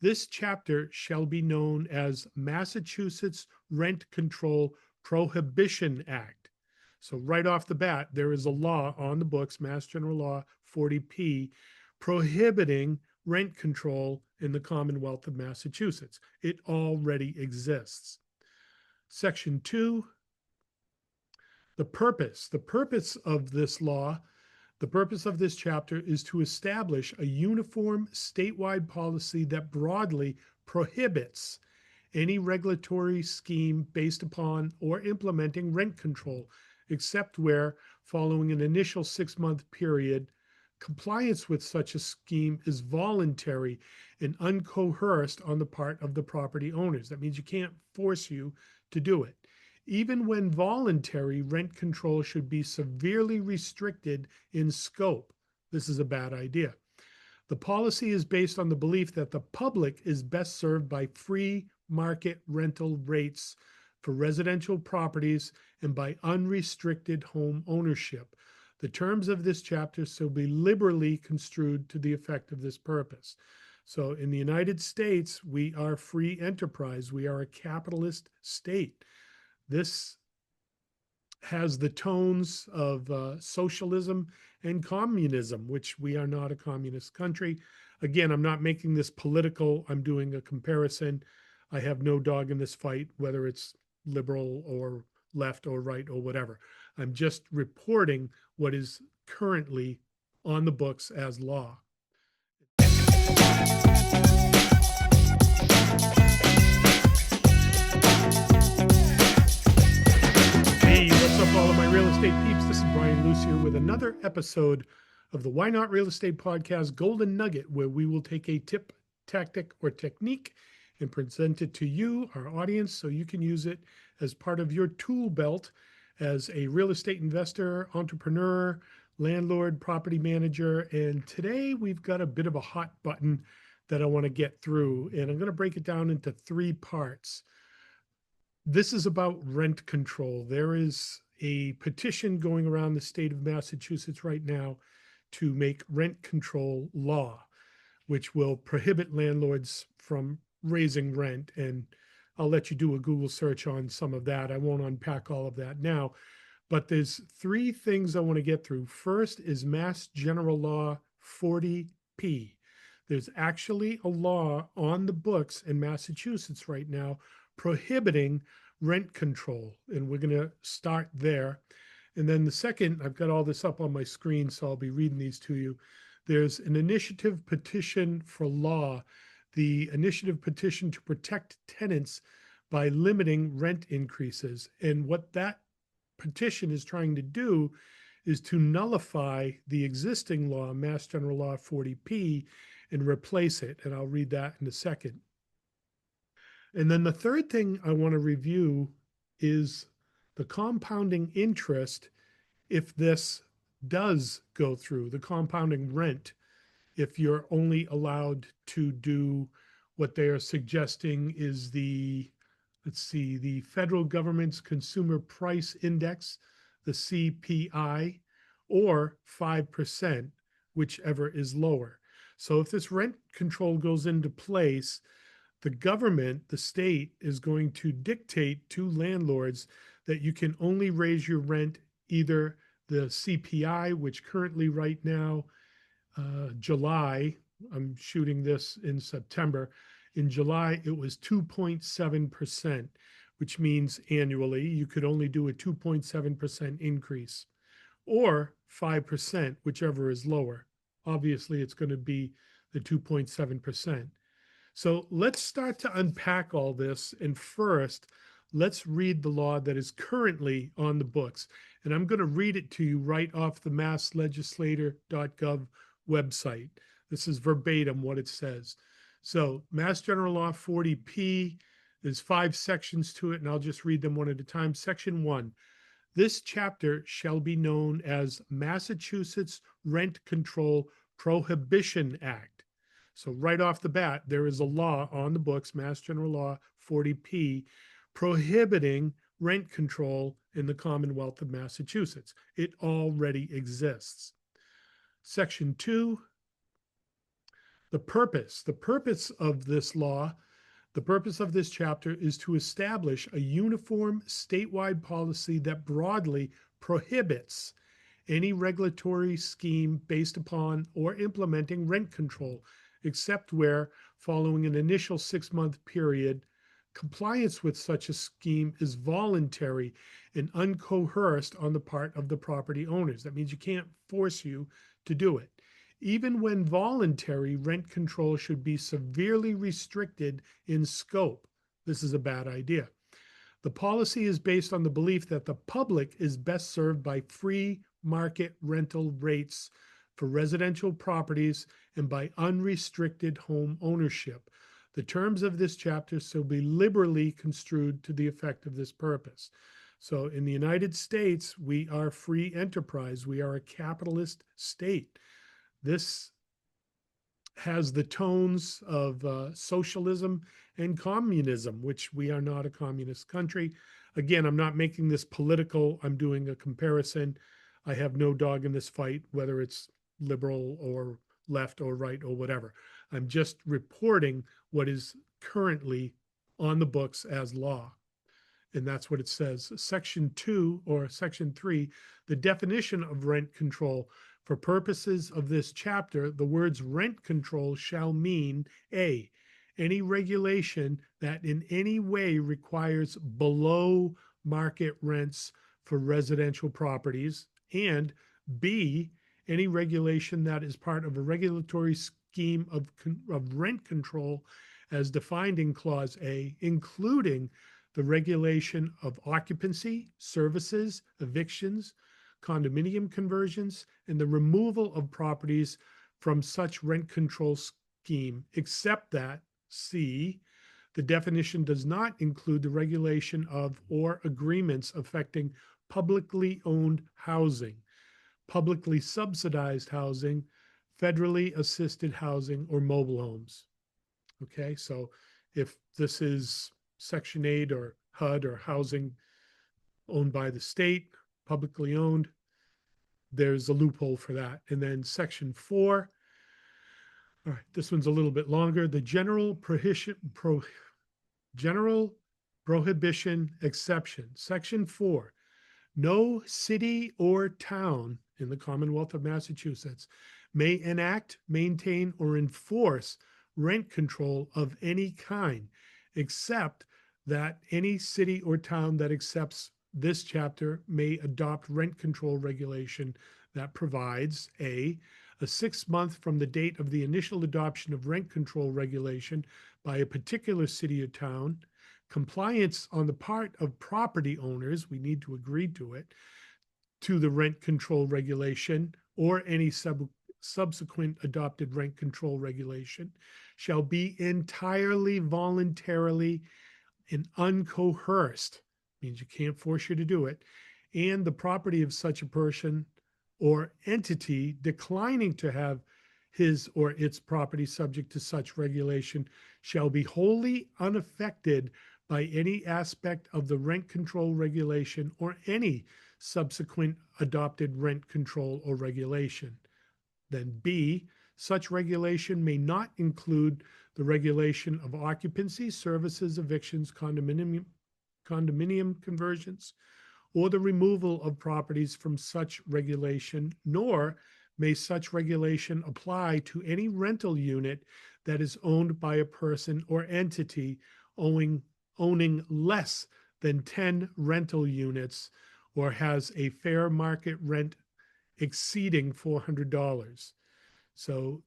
This chapter shall be known as Massachusetts Rent Control Prohibition Act. So right off the bat, there is a law on the books, Mass General Law 40P, prohibiting rent control in the Commonwealth of Massachusetts. It already exists. Section 2, the purpose. The purpose of this law, the purpose of this chapter is to establish a uniform statewide policy that broadly prohibits any regulatory scheme based upon or implementing rent control, except where, following an initial 6-month period, compliance with such a scheme is voluntary and uncoerced on the part of the property owners. That means you can't force you to do it. Even when voluntary, rent control should be severely restricted in scope. This is a bad idea. The policy is based on the belief that the public is best served by free market rental rates for residential properties and by unrestricted home ownership. The terms of this chapter shall be liberally construed to the effect of this purpose. So in the United States, we are free enterprise. We are a capitalist state. This has the tones of socialism and communism, which we are not a communist country. Again, I'm not making this political. I'm doing a comparison. I have no dog in this fight, whether it's liberal or left or right or whatever. I'm just reporting what is currently on the books as law. Hey, what's up, all of my real estate peeps? This is Brian Lucier with another episode of the Why Not Real Estate Podcast Golden Nugget, where we will take a tip, tactic, or technique and present it to you, our audience, so you can use it as part of your tool belt as a real estate investor, entrepreneur, landlord, property manager. And today we've got a bit of a hot button that I want to get through, and I'm going to break it down into 3 parts. This is about rent control. There is a petition going around the state of Massachusetts right now to make rent control law, which will prohibit landlords from raising rent. And I'll let you do a Google search on some of that. I won't unpack all of that now, but there's 3 things I want to get through. First is Mass General Law 40P. There's actually a law on the books in Massachusetts right now prohibiting rent control, and we're going to start there. And then the second, I've got all this up on my screen, so I'll be reading these to you. There's an initiative petition for law, the initiative petition to protect tenants by limiting rent increases. And what that petition is trying to do is to nullify the existing law, Mass General Law 40P, and replace it. And I'll read that in a second. And then the third thing I want to review is the compounding interest if this does go through, the compounding rent, if you're only allowed to do what they are suggesting is the federal government's Consumer Price Index, the CPI, or 5%, whichever is lower. So if this rent control goes into place, the government, the state, is going to dictate to landlords that you can only raise your rent either the CPI, which currently right now, July, I'm shooting this in September. In July, it was 2.7%, which means annually you could only do a 2.7% increase, or 5%, whichever is lower. Obviously, it's going to be the 2.7%. So let's start to unpack all this. And first, let's read the law that is currently on the books. And I'm going to read it to you right off the masslegislator.gov website. This is verbatim what it says. So Mass General Law 40P, there's 5 sections to it, and I'll just read them one at a time. Section 1, this chapter shall be known as Massachusetts Rent Control Prohibition Act. So right off the bat, there is a law on the books, Mass General Law 40P, prohibiting rent control in the Commonwealth of Massachusetts. It already exists. Section 2, The purpose of this law, the purpose of this chapter is to establish a uniform statewide policy that broadly prohibits any regulatory scheme based upon or implementing rent control, except where, following an initial 6-month period, compliance with such a scheme is voluntary and uncoerced on the part of the property owners. That means you can't force you to do it. Even when voluntary, rent control should be severely restricted in scope. This is a bad idea. The policy is based on the belief that the public is best served by free market rental rates for residential properties and by unrestricted home ownership. The terms of this chapter shall be liberally construed to the effect of this purpose. So in the United States, we are free enterprise. We are a capitalist state. This has the tones of socialism and communism, which we are not a communist country. Again, I'm not making this political. I'm doing a comparison. I have no dog in this fight, whether it's liberal or left or right or whatever. I'm just reporting what is currently on the books as law. And that's what it says. Section 2 or Section 3, the definition of rent control. For purposes of this chapter, the words rent control shall mean A, any regulation that in any way requires below market rents for residential properties, and B, any regulation that is part of a regulatory scheme of rent control as defined in Clause A, including the regulation of occupancy, services, evictions, condominium conversions, and the removal of properties from such rent control scheme, except that C, the definition does not include the regulation of or agreements affecting publicly owned housing, publicly subsidized housing, federally assisted housing, or mobile homes. Okay, so if this is Section 8 or HUD or housing owned by the state, publicly owned, there's a loophole for that. And then Section 4, all right, this one's a little bit longer. The general prohibition exception. Section 4, no city or town in the Commonwealth of Massachusetts may enact, maintain, or enforce rent control of any kind, except that any city or town that accepts this chapter may adopt rent control regulation that provides a 6 month from the date of the initial adoption of rent control regulation by a particular city or town, compliance on the part of property owners, we need to agree to it, to the rent control regulation or any subsequent adopted rent control regulation shall be entirely voluntarily and uncoerced, means you can't force you to do it, and the property of such a person or entity declining to have his or its property subject to such regulation shall be wholly unaffected by any aspect of the rent control regulation or any subsequent adopted rent control or regulation. Then B, such regulation may not include the regulation of occupancy, services, evictions, condominium conversions, or the removal of properties from such regulation, nor may such regulation apply to any rental unit that is owned by a person or entity owning less than 10 rental units or has a fair market rent exceeding $400. So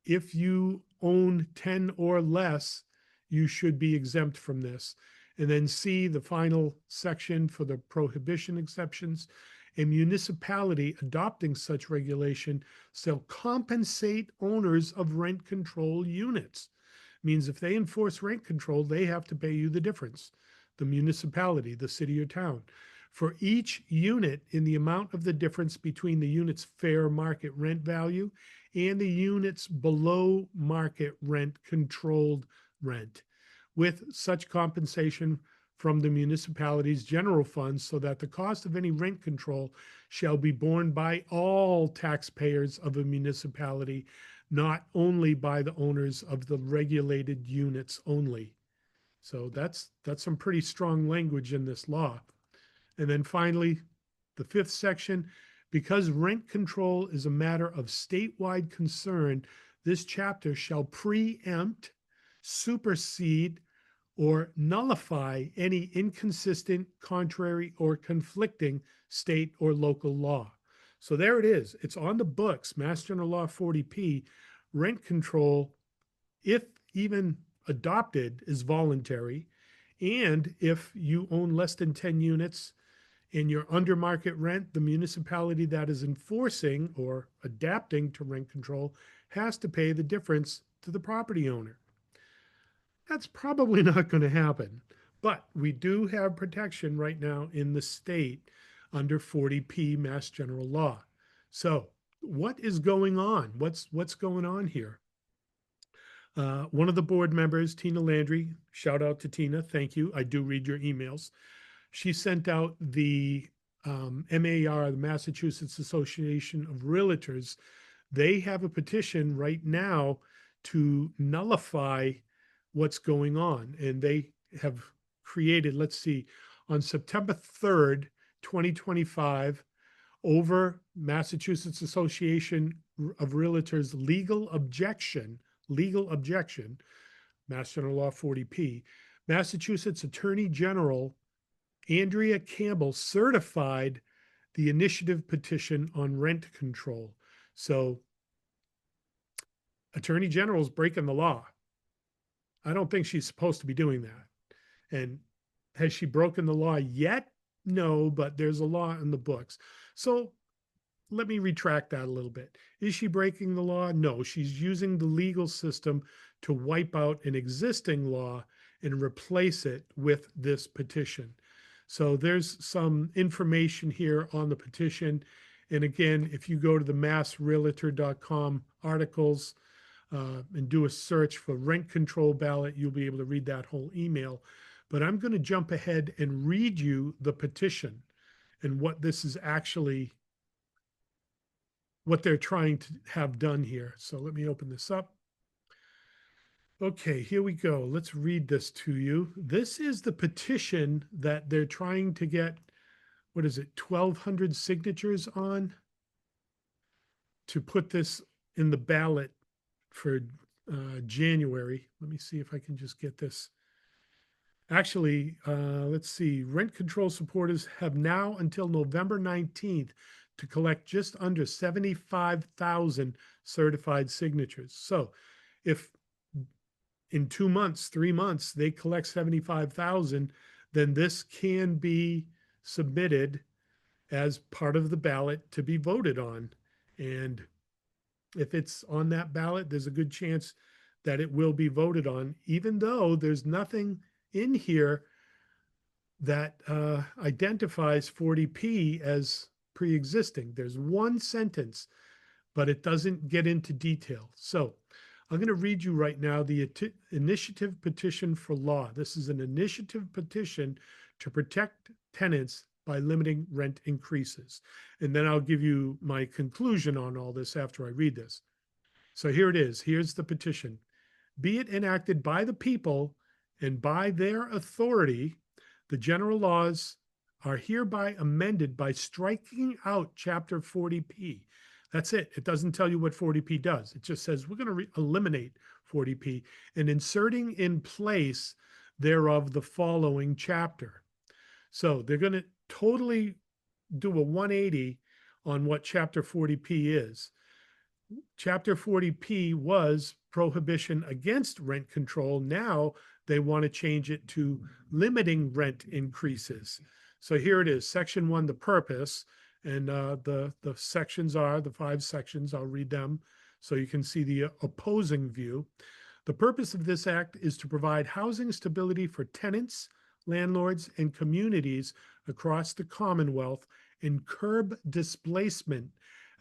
if you own 10 or less, you should be exempt from this. And then C, the final section for the prohibition exceptions. A municipality adopting such regulation shall compensate owners of rent control units. Means if they enforce rent control, they have to pay you the difference. The municipality, the city or town, for each unit in the amount of the difference between the unit's fair market rent value and the unit's below market rent controlled rent, with such compensation from the municipality's general funds, so that the cost of any rent control shall be borne by all taxpayers of a municipality, not only by the owners of the regulated units only. So that's some pretty strong language in this law. And then finally, the fifth section, because rent control is a matter of statewide concern, this chapter shall preempt, supersede, or nullify any inconsistent, contrary, or conflicting state or local law. So there it is. It's on the books, Mass General Law 40P. Rent control, if even adopted, is voluntary. And if you own less than 10 units and you're under market rent, the municipality that is enforcing or adapting to rent control has to pay the difference to the property owner. That's probably not going to happen, but we do have protection right now in the state under 40P Mass General Law. So what is going on? What's going on here? One of the board members, Tina Landry, shout out to Tina, thank you. I do read your emails. She sent out the MAR, the Massachusetts Association of REALTORS. They have a petition right now to nullify what's going on. And they have created, let's see, on September 3rd, 2025, over Massachusetts Association of Realtors legal objection, Mass General Law 40P, Massachusetts Attorney General Andrea Campbell certified the initiative petition on rent control. So Attorney General's breaking the law. I don't think she's supposed to be doing that. And has she broken the law yet? No, but there's a law in the books. So let me retract that a little bit. Is she breaking the law? No, she's using the legal system to wipe out an existing law and replace it with this petition. So there's some information here on the petition. And again, if you go to the massrealtor.com articles and do a search for rent control ballot, you'll be able to read that whole email. But I'm going to jump ahead and read you the petition and what this is actually, what they're trying to have done here. So let me open this up. Okay, here we go. Let's read this to you. This is the petition that they're trying to get, what is it, 1,200 signatures on to put this in the ballot for January. Let me see if I can just get this. Actually, let's see. Rent control supporters have now until November 19th to collect just under 75,000 certified signatures. So if in 2 months, 3 months, they collect 75,000, then this can be submitted as part of the ballot to be voted on. And if it's on that ballot, there's a good chance that it will be voted on, even though there's nothing in here that identifies 40P as pre-existing. There's one sentence, but it doesn't get into detail. So I'm going to read you right now the initiative petition for law. This is an initiative petition to protect tenants by limiting rent increases. And then I'll give you my conclusion on all this after I read this. So here it is. Here's the petition. Be it enacted by the people and by their authority, the general laws are hereby amended by striking out Chapter 40P. That's it. It doesn't tell you what 40P does. It just says we're going to eliminate 40P and inserting in place thereof the following chapter. So they're going to totally do a 180 on what Chapter 40P is. Chapter 40P was prohibition against rent control. Now they want to change it to limiting rent increases. So here it is, Section 1, the purpose. And the sections are, the 5 sections, I'll read them so you can see the opposing view. The purpose of this act is to provide housing stability for tenants, landlords, and communities across the Commonwealth and curb displacement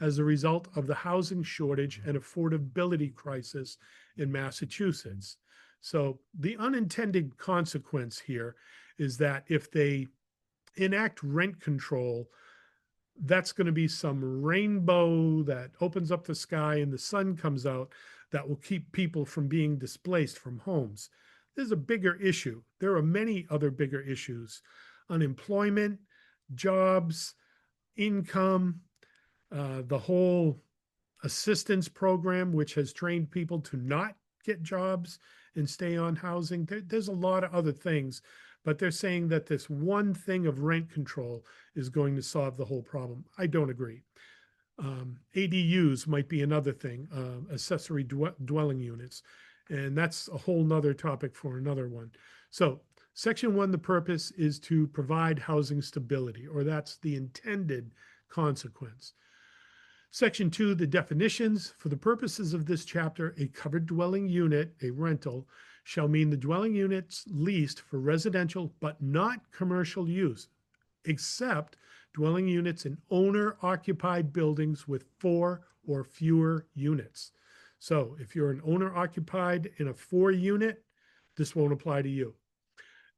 as a result of the housing shortage and affordability crisis in Massachusetts. So the unintended consequence here is that if they enact rent control, that's going to be some rainbow that opens up the sky and the sun comes out that will keep people from being displaced from homes. There's a bigger issue. There are many other bigger issues: unemployment, jobs, income, the whole assistance program, which has trained people to not get jobs and stay on housing. There's a lot of other things, but they're saying that this one thing of rent control is going to solve the whole problem. I don't agree. ADUs might be another thing, accessory dwelling units, and that's a whole nother topic for another one. So Section 1, the purpose is to provide housing stability, or that's the intended consequence. Section 2, the definitions. For the purposes of this chapter, a covered dwelling unit, a rental, shall mean the dwelling units leased for residential but not commercial use, except dwelling units in owner-occupied buildings with 4 or fewer units. So if you're an owner-occupied in a 4-unit, this won't apply to you.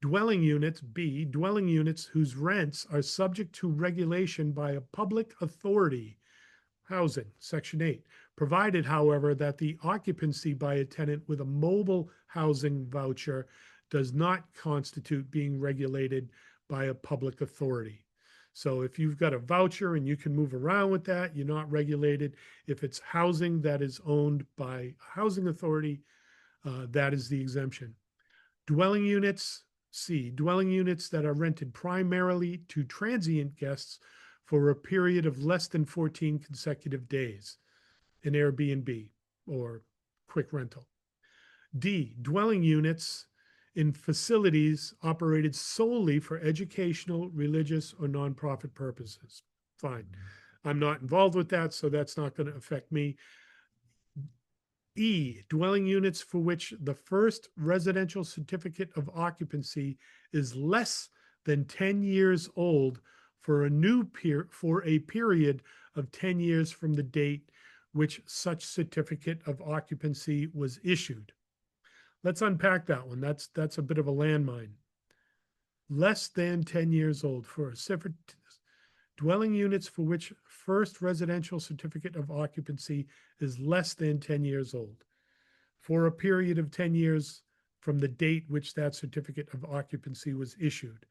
Dwelling units, B, dwelling units whose rents are subject to regulation by a public authority. Housing, Section 8, provided, however, that the occupancy by a tenant with a mobile housing voucher does not constitute being regulated by a public authority. So if you've got a voucher and you can move around with that, you're not regulated. If it's housing that is owned by a housing authority, that is the exemption. Dwelling units, C, dwelling units that are rented primarily to transient guests for a period of less than 14 consecutive days, an Airbnb or quick rental. D, dwelling units in facilities operated solely for educational, religious, or nonprofit purposes. Fine. I'm not involved with that, so that's not going to affect me. E, dwelling units for which the first residential certificate of occupancy is less than 10 years old for a period of 10 years from the date which such certificate of occupancy was issued. Let's unpack that one. That's a bit of a landmine. Less than 10 years old for a dwelling units for which first residential certificate of occupancy is less than 10 years old for a period of 10 years from the date which that certificate of occupancy was issued.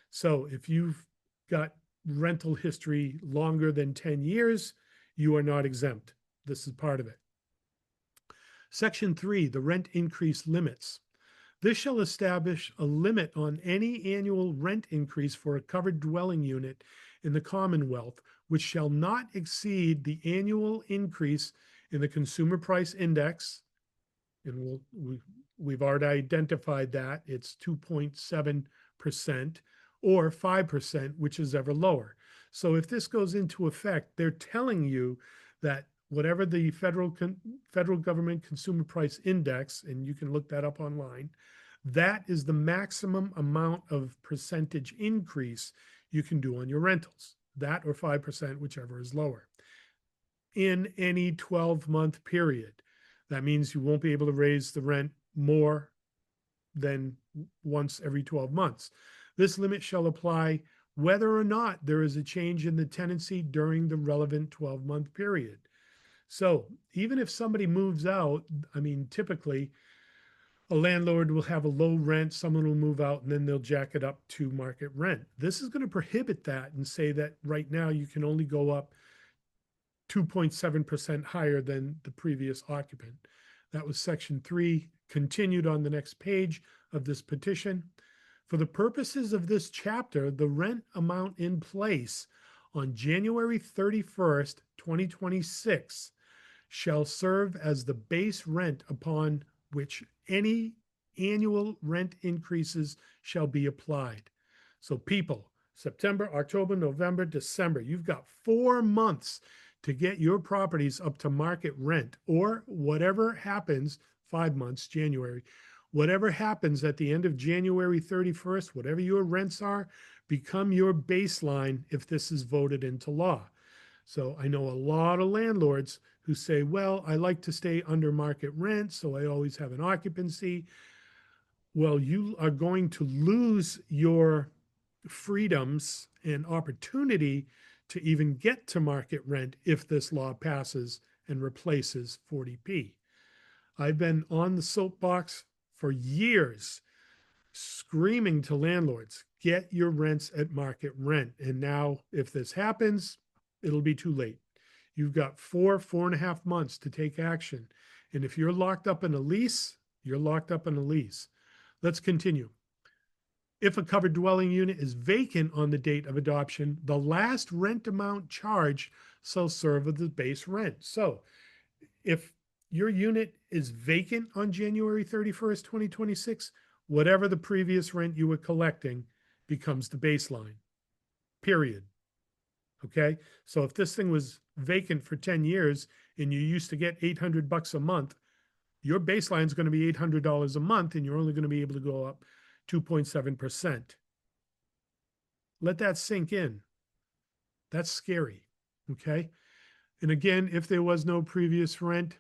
So if you've got rental history longer than 10 years, you are not exempt. This is part of it. Section 3, the rent increase limits. This shall establish a limit on any annual rent increase for a covered dwelling unit in the Commonwealth, which shall not exceed the annual increase in the Consumer Price Index, and we've already identified that. It's 2.7%, or 5%, which is ever lower. So if this goes into effect, they're telling you that whatever the federal government consumer price index, and you can look that up online, that is the maximum amount of percentage increase you can do on your rentals, that or 5%, whichever is lower, in any 12-month period. That means you won't be able to raise the rent more than once every 12 months. This limit shall apply whether or not there is a change in the tenancy during the relevant 12-month period. So even if somebody moves out, I mean, typically a landlord will have a low rent, someone will move out, and then they'll jack it up to market rent. This is going to prohibit that and say that right now you can only go up 2.7% higher than the previous occupant. That was Section 3, continued on the next page of this petition. For the purposes of this chapter, the rent amount in place on January 31st, 2026 shall serve as the base rent upon which any annual rent increases shall be applied. So people, September, October, November, December, you've got 4 months to get your properties up to market rent, or whatever happens, 5 months, January, whatever happens at the end of January 31st, whatever your rents are, become your baseline if this is voted into law. So I know a lot of landlords who say, well, I like to stay under market rent, so I always have an occupancy. Well, you are going to lose your freedoms and opportunity to even get to market rent if this law passes and replaces 40P. I've been on the soapbox for years screaming to landlords, get your rents at market rent. And now if this happens, it'll be too late. You've got 4.5 months to take action. And if you're locked up in a lease, you're locked up in a lease. Let's continue. If a covered dwelling unit is vacant on the date of adoption, the last rent amount charged shall serve as the base rent. So if your unit is vacant on January 31st, 2026, whatever the previous rent you were collecting becomes the baseline, period. Okay? So if this thing was vacant for 10 years and you used to get $800 a month, your baseline is going to be $800 a month, and you're only going to be able to go up 2.7%. Let that sink in. That's scary. Okay? And again, if there was no previous rent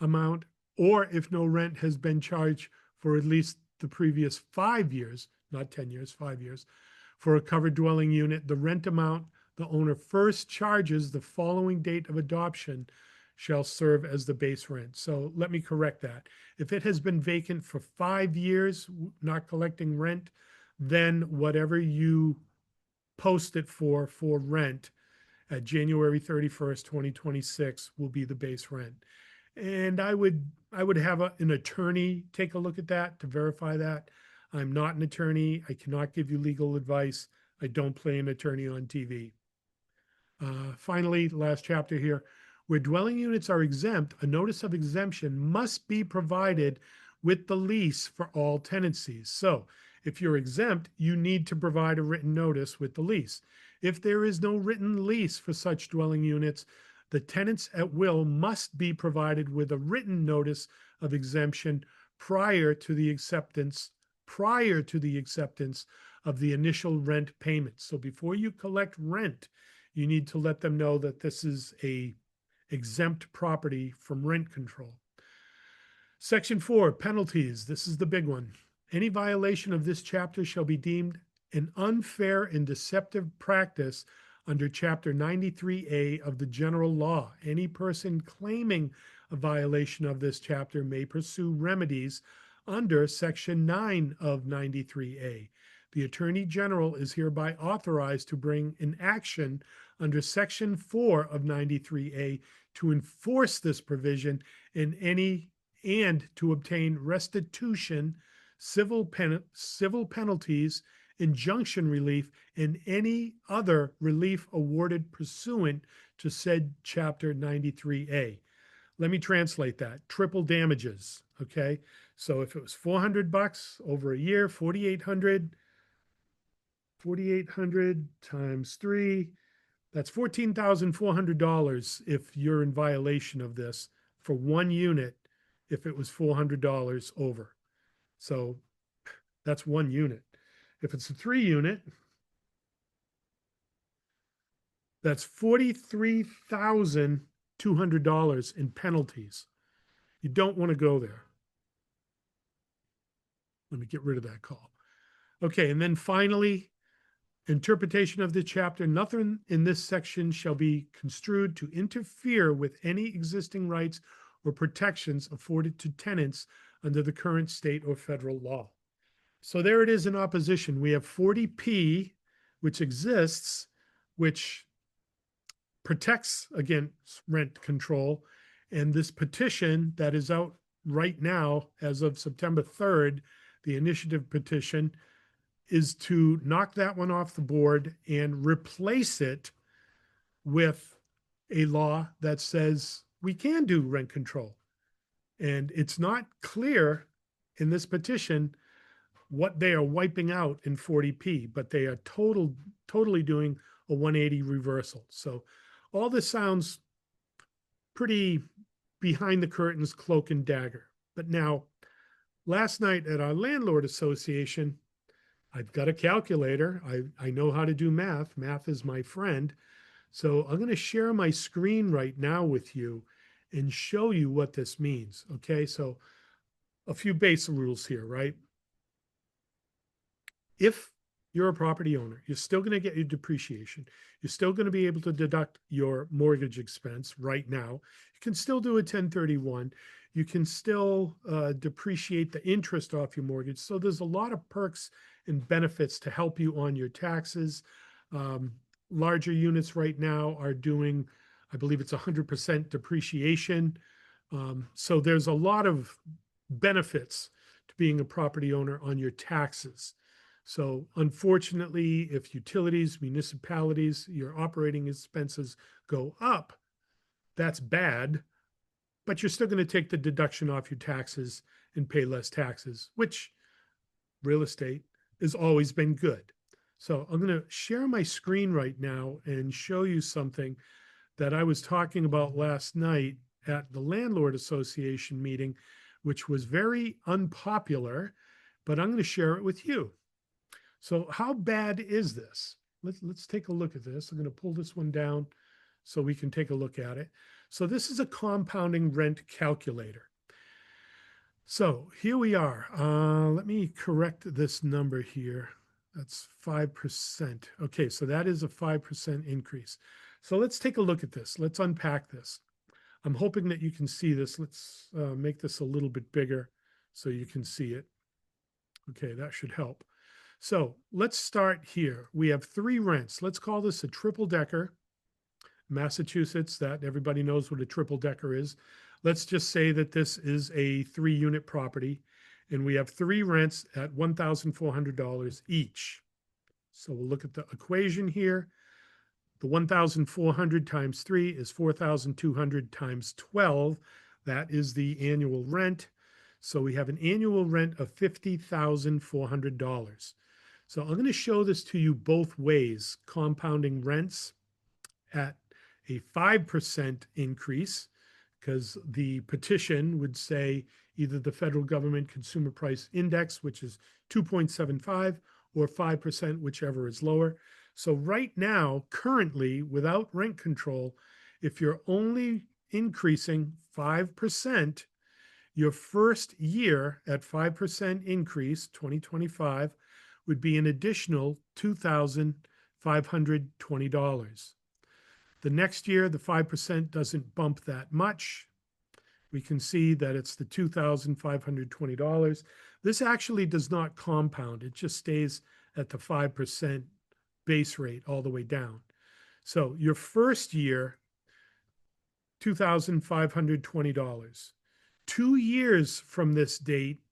amount, or if no rent has been charged for at least the previous 5 years, not 10 years, 5 years, for a covered dwelling unit, the rent amount the owner first charges the following date of adoption shall serve as the base rent. So let me correct that. If it has been vacant for 5 years, not collecting rent, then whatever you post it for rent at January 31st, 2026 will be the base rent. And I would have an attorney take a look at that to verify that. I'm not an attorney. I cannot give you legal advice. I don't play an attorney on TV. Finally, last chapter here. Where dwelling units are exempt, a notice of exemption must be provided with the lease for all tenancies. So if you're exempt, you need to provide a written notice with the lease. If there is no written lease for such dwelling units, the tenants at will must be provided with a written notice of exemption prior to the acceptance of the initial rent payment. So before you collect rent, you need to let them know that this is a exempt property from rent control. Section 4, penalties. This is the big one. Any violation of this chapter shall be deemed an unfair and deceptive practice under Chapter 93A of the General Law. Any person claiming a violation of this chapter may pursue remedies under Section 9 of 93A. The Attorney General is hereby authorized to bring an action under Section 4 of 93A to enforce this provision and to obtain restitution, civil penalties, injunction relief, and any other relief awarded pursuant to said Chapter 93A. Let me translate that. Triple damages, okay? So if it was $400 over a year, 4,800 times 3, that's $14,400 if you're in violation of this for one unit if it was $400 over. So that's one unit. If it's a 3 unit, that's $43,200 in penalties. You don't want to go there. Let me get rid of that call. Okay, and then finally, interpretation of the chapter. Nothing in this section shall be construed to interfere with any existing rights or protections afforded to tenants under the current state or federal law. So there it is in opposition. We have 40P, which exists, which protects against rent control. And this petition that is out right now, as of September 3rd, the initiative petition, is to knock that one off the board and replace it with a law that says we can do rent control. And it's not clear in this petition what they are wiping out in 40P, but they are totally doing a 180 reversal. So all this sounds pretty behind the curtains, cloak and dagger. But now, last night at our landlord association, I've got a calculator. I know how to do math. Math is my friend. So I'm going to share my screen right now with you and show you what this means. Okay, so a few base rules here, right? If you're a property owner. You're still going to get your depreciation. You're still going to be able to deduct your mortgage expense right now. You can still do a 1031. You can still depreciate the interest off your mortgage. So there's a lot of perks and benefits to help you on your taxes. Larger units right now are doing, I believe it's 100% depreciation. So there's a lot of benefits to being a property owner on your taxes. So unfortunately, if utilities, municipalities, your operating expenses go up, that's bad, but you're still going to take the deduction off your taxes and pay less taxes, which real estate has always been good. So I'm going to share my screen right now and show you something that I was talking about last night at the Landlord Association meeting, which was very unpopular, but I'm going to share it with you. So how bad is this? Let's take a look at this. I'm going to pull this one down so we can take a look at it. So this is a compounding rent calculator. So here we are. Let me correct this number here. That's 5%. Okay, so that is a 5% increase. So let's take a look at this. Let's unpack this. I'm hoping that you can see this. Let's make this a little bit bigger so you can see it. Okay, that should help. So let's start here. We have 3 rents. Let's call this a triple decker. Massachusetts, that everybody knows what a triple decker is. Let's just say that this is a 3-unit property and we have 3 rents at $1,400 each. So we'll look at the equation here. The 1,400 times 3 is 4,200 times 12. That is the annual rent. So we have an annual rent of $50,400. So I'm going to show this to you both ways, compounding rents at a 5% increase, because the petition would say either the federal government consumer price index, which is 2.75, or 5%, whichever is lower. So right now, currently, without rent control, if you're only increasing 5%, your first year at 5% increase, 2025, would be an additional $2,520. The next year, the 5% doesn't bump that much. We can see that it's the $2,520. This actually does not compound. It just stays at the 5% base rate all the way down. So your first year, $2,520. 2 years from this date,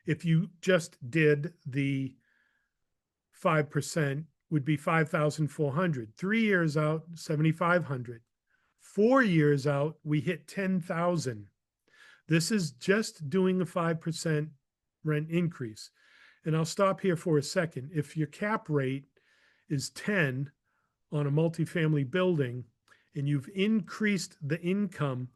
if you just did the 5%, would be 5,400. 3 years out, 7,500. 4 years out, we hit 10,000. This is just doing a 5% rent increase. And I'll stop here for a second. If your cap rate is 10 on a multifamily building and you've increased the income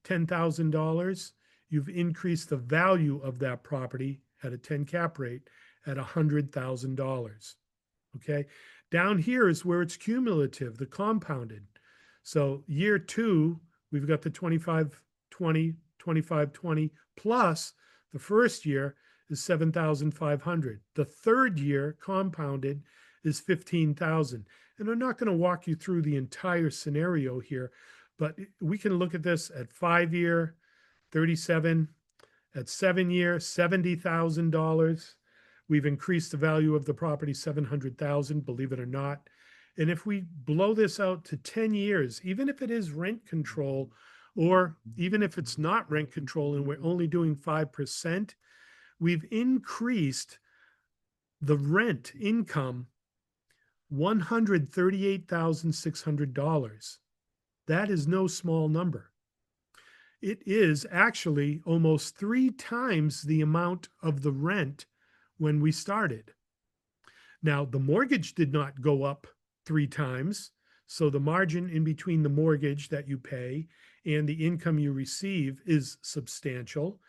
$10,000, you've increased the value of that property at a 10 cap rate at $100,000. Okay, down here is where it's cumulative, the compounded. So year 2, we've got the 2520, 2520 plus the first year is 7,500. The third year compounded is 15,000. And I'm not going to walk you through the entire scenario here, but we can look at this at 5-year, 37, at 7-year, $70,000. We've increased the value of the property $700,000, believe it or not. And if we blow this out to 10 years, even if it is rent control, or even if it's not rent control and we're only doing 5%, we've increased the rent income $138,600. That is no small number. It is actually almost 3 times the amount of the rent when we started. Now, the mortgage did not go up 3 times. So the margin in between the mortgage that you pay and the income you receive is substantial.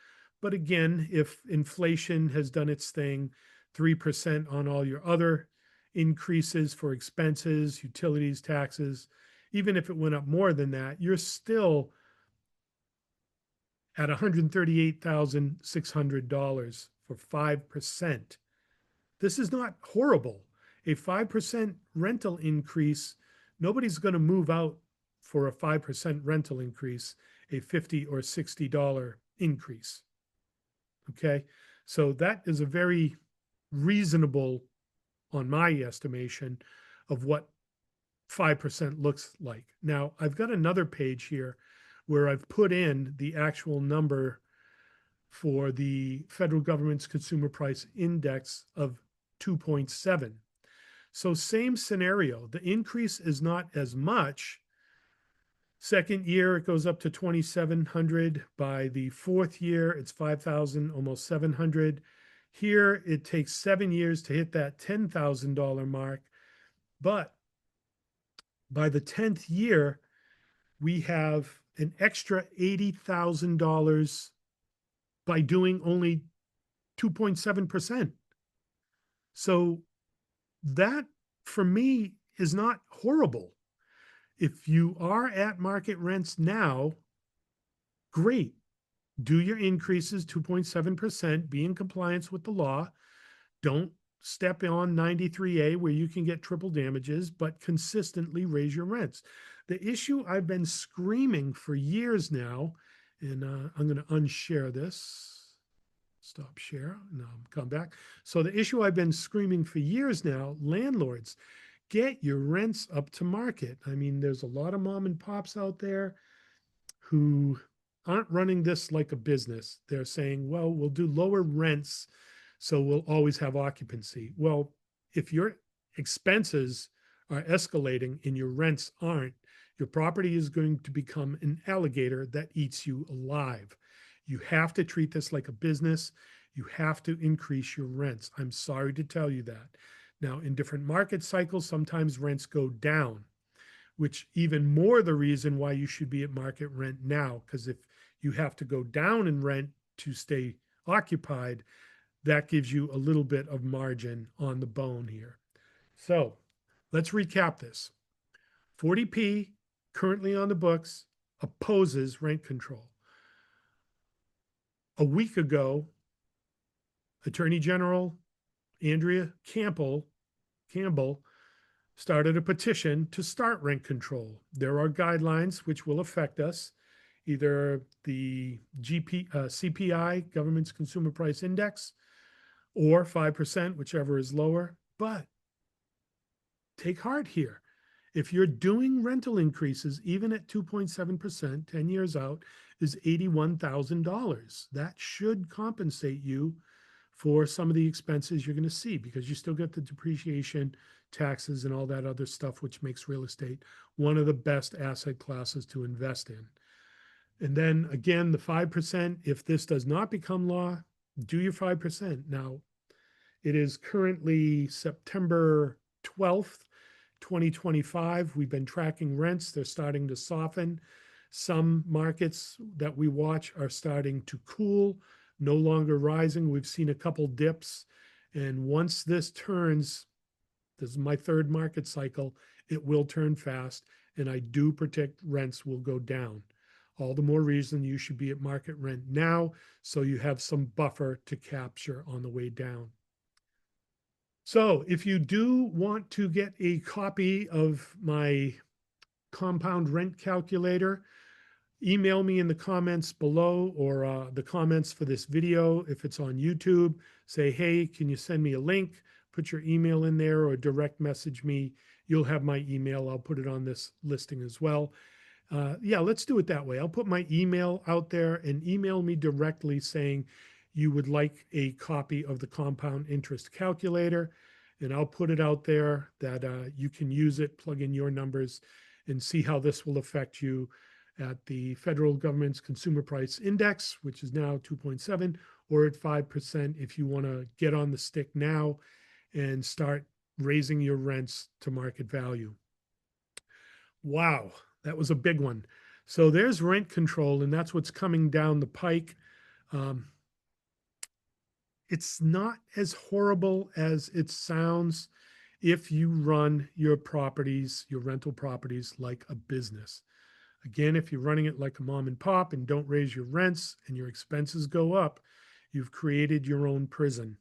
But again, if inflation has done its thing, 3% on all your other increases for expenses, utilities, taxes, even if it went up more than that, you're still at $138,600 for 5%. This is not horrible. A 5% rental increase, nobody's going to move out for a 5% rental increase, a $50 or $60 increase. Okay, so that is a very reasonable, on my estimation, of what 5% looks like. Now, I've got another page here where I've put in the actual number for the federal government's consumer price index of 2.7. So same scenario, the increase is not as much. Second year, it goes up to 2,700. By the fourth year, it's 5,000, almost 700. Here, it takes 7 years to hit that $10,000 mark. But by the 10th year, we have an extra $80,000 by doing only 2.7%. So that, for me, is not horrible. If you are at market rents now, great. Do your increases 2.7%, be in compliance with the law. Don't step on 93A where you can get triple damages, but consistently raise your rents. The issue I've been screaming for years now, and I'm going to unshare this. Stop share. Now come back. So the issue I've been screaming for years now, landlords, get your rents up to market. I mean, there's a lot of mom and pops out there who aren't running this like a business. They're saying, well, we'll do lower rents, so we'll always have occupancy. Well, if your expenses are escalating and your rents aren't, your property is going to become an alligator that eats you alive. You have to treat this like a business. You have to increase your rents. I'm sorry to tell you that. Now, in different market cycles, sometimes rents go down, which even more the reason why you should be at market rent now, because if you have to go down in rent to stay occupied, that gives you a little bit of margin on the bone here. So let's recap this. 40P, currently on the books, opposes rent control. A week ago, Attorney General Andrea Campbell started a petition to start rent control. There are guidelines which will affect us, either the CPI, Government's Consumer Price Index, or 5%, whichever is lower. But take heart here. If you're doing rental increases, even at 2.7%, 10 years out, is $81,000. That should compensate you for some of the expenses you're going to see, because you still get the depreciation, taxes, and all that other stuff, which makes real estate one of the best asset classes to invest in. And then again, the 5%, if this does not become law, do your 5%. Now, it is currently September 12th, 2025. We've been tracking rents. They're starting to soften. Some markets that we watch are starting to cool, no longer rising. We've seen a couple dips. And once this turns, this is my third market cycle, it will turn fast. And I do predict rents will go down. All the more reason you should be at market rent now, so you have some buffer to capture on the way down. So if you do want to get a copy of my compound rent calculator, email me in the comments below, or the comments for this video. If it's on YouTube, say, hey, can you send me a link? Put your email in there or direct message me. You'll have my email. I'll put it on this listing as well. Yeah, let's do it that way. I'll put my email out there, and email me directly saying you would like a copy of the compound interest calculator, and I'll put it out there that you can use it, plug in your numbers, and see how this will affect you at the federal government's consumer price index, which is now 2.7, or at 5% if you want to get on the stick now and start raising your rents to market value. Wow, that was a big one. So there's rent control, and that's what's coming down the pike. It's not as horrible as it sounds if you run your properties, your rental properties, like a business. Again, if you're running it like a mom and pop and don't raise your rents and your expenses go up, you've created your own prison.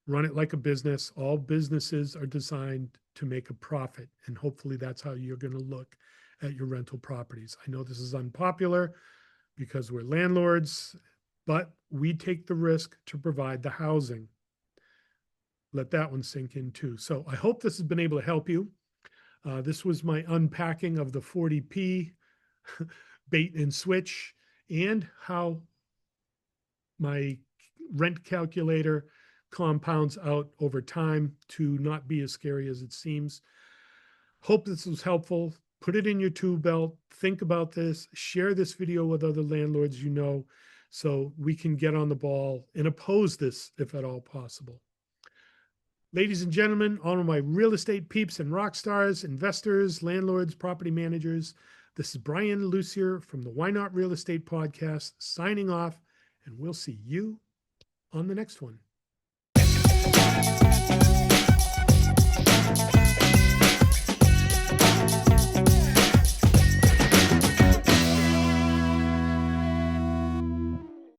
run it like a business. All businesses are designed to make a profit, and hopefully that's how you're going to look at your rental properties. I know this is unpopular because we're landlords, but we take the risk to provide the housing. Let that one sink in too. So I hope this has been able to help you. This was my unpacking of the 40P bait and switch, and how my rent calculator compounds out over time to not be as scary as it seems. Hope this was helpful. Put it in your tool belt. Think about this. Share this video with other landlords you know, so we can get on the ball and oppose this if at all possible. Ladies and gentlemen, all of my real estate peeps and rock stars, investors, landlords, property managers, this is Brian Lucier from the Why Not Real Estate Podcast signing off, and we'll see you on the next one.